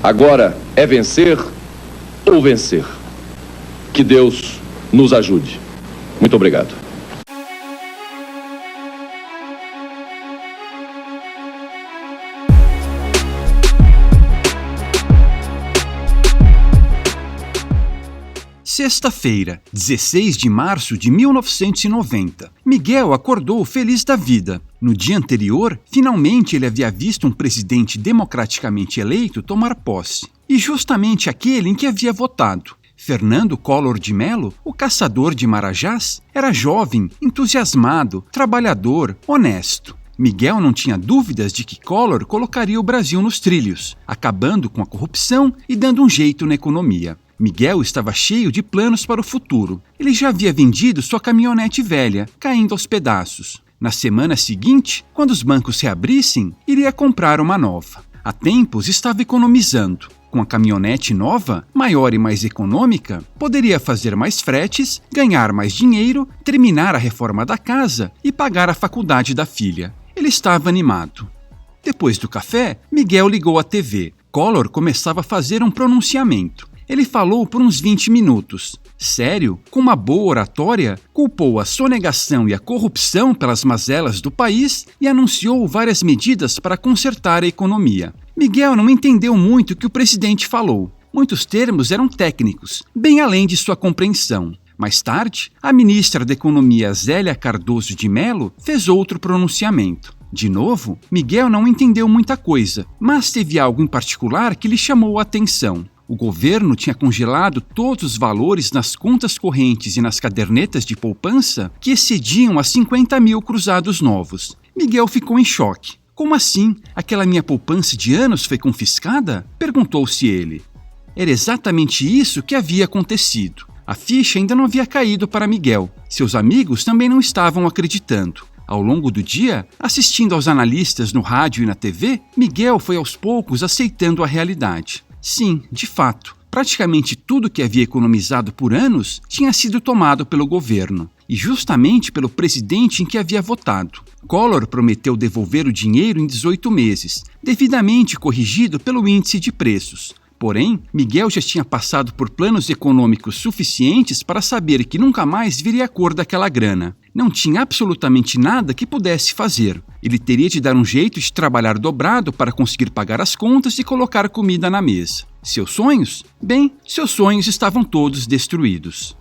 Agora é vencer ou vencer. Que Deus nos ajude. Muito obrigado. Sexta-feira, 16 de março de 1990. Miguel acordou feliz da vida. No dia anterior, finalmente ele havia visto um presidente democraticamente eleito tomar posse. E justamente aquele em que havia votado. Fernando Collor de Mello, o caçador de Marajás, era jovem, entusiasmado, trabalhador, honesto. Miguel não tinha dúvidas de que Collor colocaria o Brasil nos trilhos, acabando com a corrupção e dando um jeito na economia. Miguel estava cheio de planos para o futuro. Ele já havia vendido sua caminhonete velha, caindo aos pedaços. Na semana seguinte, quando os bancos reabrissem, iria comprar uma nova. Há tempos estava economizando. Com a caminhonete nova, maior e mais econômica, poderia fazer mais fretes, ganhar mais dinheiro, terminar a reforma da casa e pagar a faculdade da filha. Ele estava animado. Depois do café, Miguel ligou a TV. Collor começava a fazer um pronunciamento. Ele falou por uns 20 minutos. Sério, com uma boa oratória, culpou a sonegação e a corrupção pelas mazelas do país e anunciou várias medidas para consertar a economia. Miguel não entendeu muito o que o presidente falou. Muitos termos eram técnicos, bem além de sua compreensão. Mais tarde, a ministra da Economia Zélia Cardoso de Mello fez outro pronunciamento. De novo, Miguel não entendeu muita coisa, mas teve algo em particular que lhe chamou a atenção. O governo tinha congelado todos os valores nas contas correntes e nas cadernetas de poupança que excediam a 50 mil cruzados novos. Miguel ficou em choque. Como assim? Aquela minha poupança de anos foi confiscada? Perguntou-se ele. Era exatamente isso que havia acontecido. A ficha ainda não havia caído para Miguel. Seus amigos também não estavam acreditando. Ao longo do dia, assistindo aos analistas no rádio e na TV, Miguel foi aos poucos aceitando a realidade. Sim, de fato, praticamente tudo que havia economizado por anos tinha sido tomado pelo governo, e justamente pelo presidente em que havia votado. Collor prometeu devolver o dinheiro em 18 meses, devidamente corrigido pelo índice de preços. Porém, Miguel já tinha passado por planos econômicos suficientes para saber que nunca mais viria a cor daquela grana. Não tinha absolutamente nada que pudesse fazer. Ele teria de dar um jeito de trabalhar dobrado para conseguir pagar as contas e colocar comida na mesa. Seus sonhos? Bem, seus sonhos estavam todos destruídos.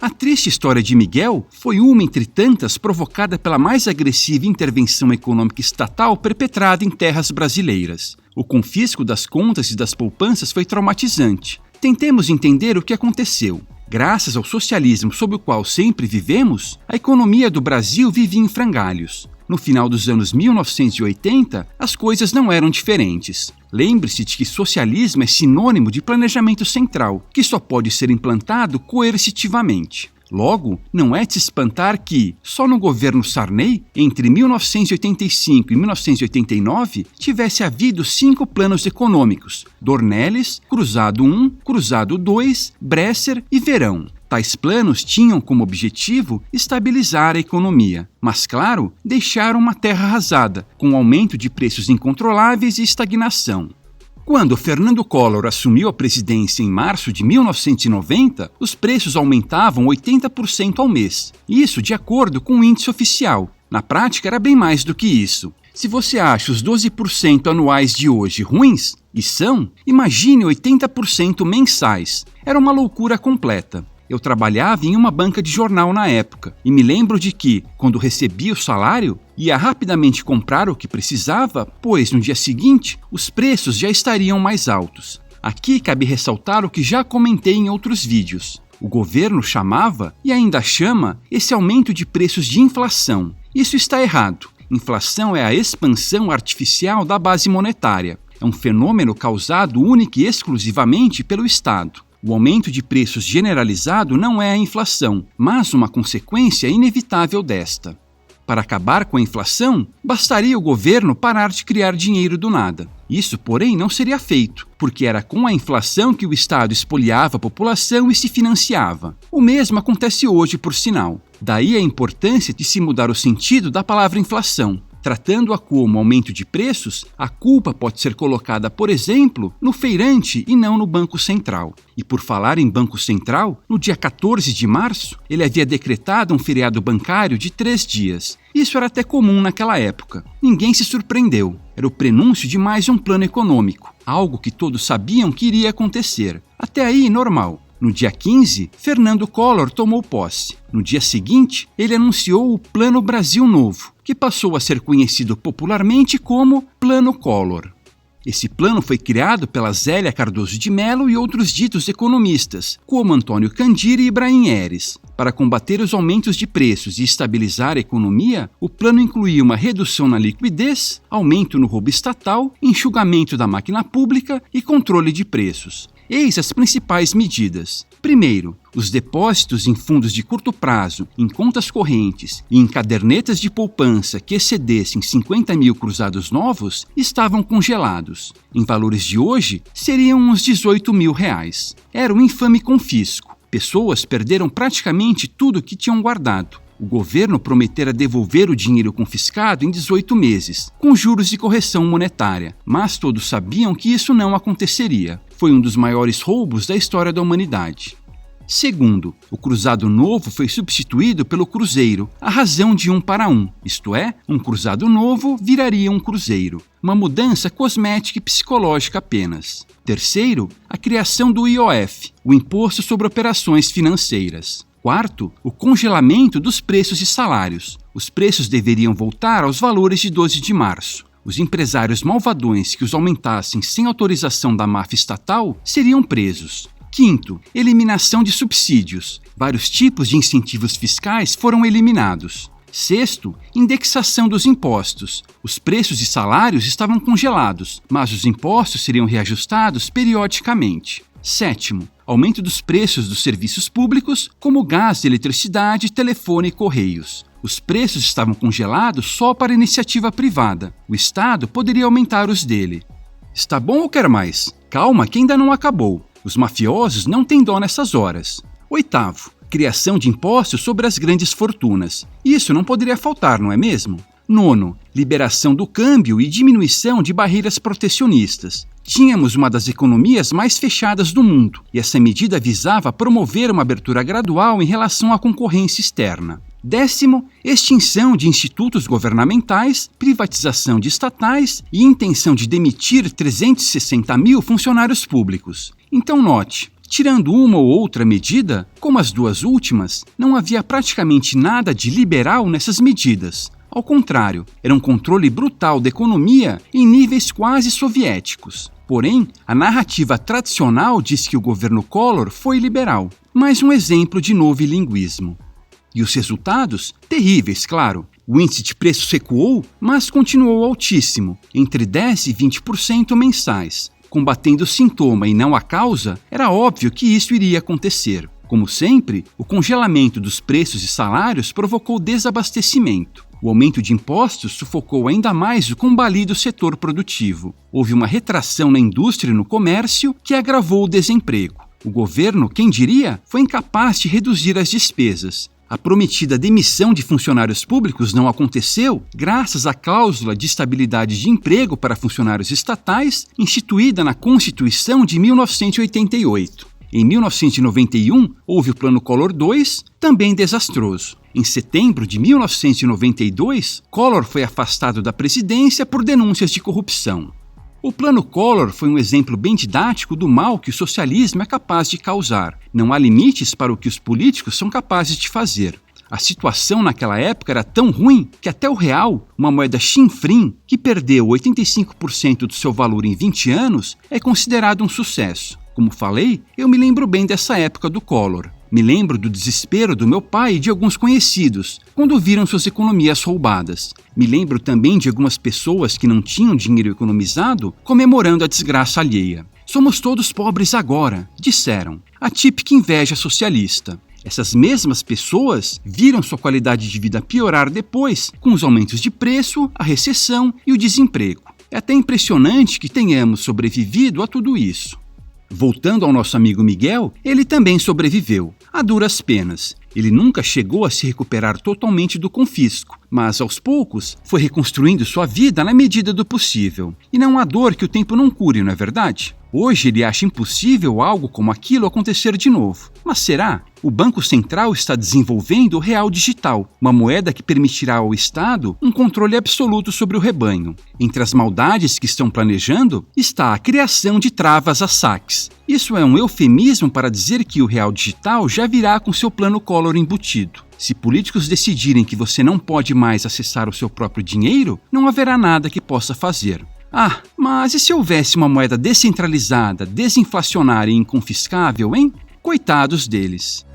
A triste história de Miguel foi uma entre tantas provocada pela mais agressiva intervenção econômica estatal perpetrada em terras brasileiras. O confisco das contas e das poupanças foi traumatizante. Tentemos entender o que aconteceu. Graças ao socialismo sob o qual sempre vivemos, a economia do Brasil vivia em frangalhos. No final dos anos 1980, as coisas não eram diferentes. Lembre-se de que socialismo é sinônimo de planejamento central, que só pode ser implantado coercitivamente. Logo, não é de se espantar que, só no governo Sarney, entre 1985 e 1989, tivesse havido 5 planos econômicos: Dornelles, Cruzado I, Cruzado II, Bresser e Verão. Tais planos tinham como objetivo estabilizar a economia, mas, claro, deixaram uma terra arrasada, com aumento de preços incontroláveis e estagnação. Quando Fernando Collor assumiu a presidência em março de 1990, os preços aumentavam 80% ao mês. Isso de acordo com o índice oficial. Na prática, era bem mais do que isso. Se você acha os 12% anuais de hoje ruins, e são, imagine 80% mensais. Era uma loucura completa. Eu trabalhava em uma banca de jornal na época e me lembro de que, quando recebia o salário, ia rapidamente comprar o que precisava, pois no dia seguinte os preços já estariam mais altos. Aqui cabe ressaltar o que já comentei em outros vídeos. O governo chamava, e ainda chama, esse aumento de preços de inflação. Isso está errado. Inflação é a expansão artificial da base monetária. É um fenômeno causado única e exclusivamente pelo Estado. O aumento de preços generalizado não é a inflação, mas uma consequência inevitável desta. Para acabar com a inflação, bastaria o governo parar de criar dinheiro do nada. Isso, porém, não seria feito, porque era com a inflação que o Estado espoliava a população e se financiava. O mesmo acontece hoje, por sinal. Daí a importância de se mudar o sentido da palavra inflação. Tratando-a como aumento de preços, a culpa pode ser colocada, por exemplo, no feirante e não no Banco Central. E por falar em Banco Central, no dia 14 de março, ele havia decretado um feriado bancário de 3 dias. Isso era até comum naquela época. Ninguém se surpreendeu. Era o prenúncio de mais um plano econômico, algo que todos sabiam que iria acontecer. Até aí, normal. No dia 15, Fernando Collor tomou posse. No dia seguinte, ele anunciou o Plano Brasil Novo, que passou a ser conhecido popularmente como Plano Collor. Esse plano foi criado pela Zélia Cardoso de Mello e outros ditos economistas, como Antônio Candiri e Ibrahim Eres. Para combater os aumentos de preços e estabilizar a economia, o plano incluía uma redução na liquidez, aumento no roubo estatal, enxugamento da máquina pública e controle de preços. Eis as principais medidas. Primeiro, os depósitos em fundos de curto prazo, em contas correntes e em cadernetas de poupança que excedessem 50 mil cruzados novos estavam congelados. Em valores de hoje, seriam uns 18 mil reais. Era um infame confisco. Pessoas perderam praticamente tudo que tinham guardado. O governo prometera devolver o dinheiro confiscado em 18 meses, com juros e correção monetária, mas todos sabiam que isso não aconteceria. Foi um dos maiores roubos da história da humanidade. Segundo, o cruzado novo foi substituído pelo cruzeiro, à razão de 1 para 1, isto é, um cruzado novo viraria um cruzeiro. Uma mudança cosmética e psicológica apenas. Terceiro, a criação do IOF, o Imposto sobre Operações Financeiras. Quarto, o congelamento dos preços e salários. Os preços deveriam voltar aos valores de 12 de março. Os empresários malvadões que os aumentassem sem autorização da máfia estatal seriam presos. Quinto, eliminação de subsídios. Vários tipos de incentivos fiscais foram eliminados. Sexto, indexação dos impostos. Os preços e salários estavam congelados, mas os impostos seriam reajustados periodicamente. Sétimo, aumento dos preços dos serviços públicos, como gás, eletricidade, telefone e correios. Os preços estavam congelados só para a iniciativa privada. O Estado poderia aumentar os dele. Está bom ou quer mais? Calma que ainda não acabou. Os mafiosos não têm dó nessas horas. Oitavo, criação de impostos sobre as grandes fortunas. Isso não poderia faltar, não é mesmo? Nono, liberação do câmbio e diminuição de barreiras protecionistas. Tínhamos uma das economias mais fechadas do mundo, e essa medida visava promover uma abertura gradual em relação à concorrência externa. Décimo, extinção de institutos governamentais, privatização de estatais e intenção de demitir 360 mil funcionários públicos. Então note, tirando uma ou outra medida, como as duas últimas, não havia praticamente nada de liberal nessas medidas. Ao contrário, era um controle brutal da economia em níveis quase soviéticos. Porém, a narrativa tradicional diz que o governo Collor foi liberal. Mais um exemplo de novilinguismo. E os resultados? Terríveis, claro. O índice de preços recuou, mas continuou altíssimo, entre 10% e 20% mensais. Combatendo o sintoma e não a causa, era óbvio que isso iria acontecer. Como sempre, o congelamento dos preços e salários provocou desabastecimento. O aumento de impostos sufocou ainda mais o combalido setor produtivo. Houve uma retração na indústria e no comércio que agravou o desemprego. O governo, quem diria, foi incapaz de reduzir as despesas. A prometida demissão de funcionários públicos não aconteceu graças à cláusula de estabilidade de emprego para funcionários estatais instituída na Constituição de 1988. Em 1991, houve o Plano Collor II, também desastroso. Em setembro de 1992, Collor foi afastado da presidência por denúncias de corrupção. O Plano Collor foi um exemplo bem didático do mal que o socialismo é capaz de causar. Não há limites para o que os políticos são capazes de fazer. A situação naquela época era tão ruim que até o real, uma moeda chinfrim, que perdeu 85% do seu valor em 20 anos, é considerado um sucesso. Como falei, eu me lembro bem dessa época do Collor. Me lembro do desespero do meu pai e de alguns conhecidos, quando viram suas economias roubadas. Me lembro também de algumas pessoas que não tinham dinheiro economizado, comemorando a desgraça alheia. Somos todos pobres agora, disseram. A típica inveja socialista. Essas mesmas pessoas viram sua qualidade de vida piorar depois, com os aumentos de preço, a recessão e o desemprego. É até impressionante que tenhamos sobrevivido a tudo isso. Voltando ao nosso amigo Miguel, ele também sobreviveu, a duras penas. Ele nunca chegou a se recuperar totalmente do confisco, mas aos poucos foi reconstruindo sua vida na medida do possível. E não há dor que o tempo não cure, não é verdade? Hoje ele acha impossível algo como aquilo acontecer de novo. Mas será? O Banco Central está desenvolvendo o real digital, uma moeda que permitirá ao Estado um controle absoluto sobre o rebanho. Entre as maldades que estão planejando está a criação de travas a saques. Isso é um eufemismo para dizer que o real digital já virá com seu plano Collor embutido. Se políticos decidirem que você não pode mais acessar o seu próprio dinheiro, não haverá nada que possa fazer. Ah, mas e se houvesse uma moeda descentralizada, desinflacionária e inconfiscável, hein? Coitados deles.